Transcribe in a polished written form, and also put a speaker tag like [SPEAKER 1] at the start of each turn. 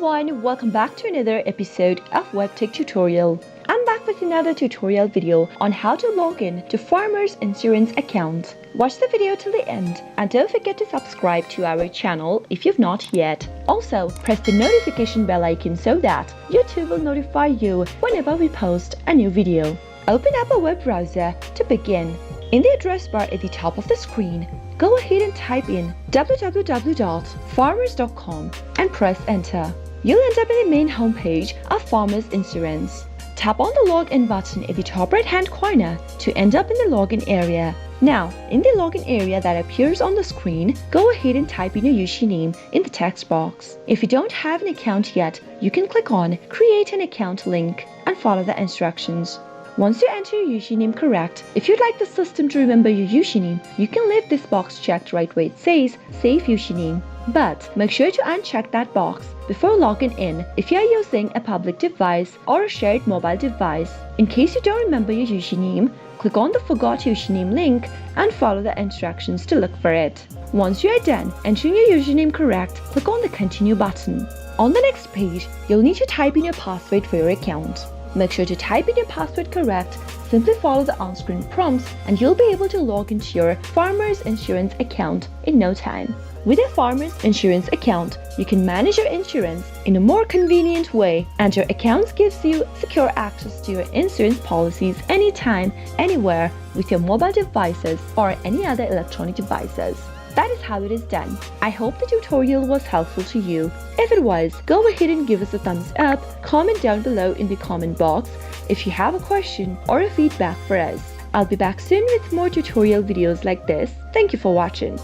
[SPEAKER 1] everyone, welcome back to another episode of Webtech Tutorial. I'm back with another tutorial video on how to log in to Farmers Insurance account. Watch the video till the end and don't forget to subscribe to our channel if you've not yet. Also, press the notification bell icon so that YouTube will notify you whenever we post a new video. Open up a web browser to begin. In the address bar at the top of the screen, go ahead and type in www.farmers.com and press enter. You'll end up in the main homepage of Farmers Insurance. Tap on the login button at the top right hand corner to end up in the login area. Now, in the login area that appears on the screen, go ahead and type in your username in the text box. If you don't have an account yet, you can click on Create an Account link and follow the instructions. Once you enter your username correct, if you'd like the system to remember your username, you can leave this box checked right where it says Save Username. But make sure to uncheck that box before logging in if you are using a public device or a shared mobile device. In case you don't remember your username, click on the Forgot Username link and follow the instructions to look for it. Once you are done entering your username correct, click on the Continue button. On the next page, you'll need to type in your password for your account. Make sure to type in your password correct, simply follow the on-screen prompts and you'll be able to log into your Farmers Insurance account in no time. With a Farmers Insurance account, you can manage your insurance in a more convenient way, and your account gives you secure access to your insurance policies anytime, anywhere with your mobile devices or any other electronic devices. That is how it is done. I hope the tutorial was helpful to you. If it was, go ahead and give us a thumbs up, comment down below in the comment box if you have a question or a feedback for us. I'll be back soon with more tutorial videos like this. Thank you for watching.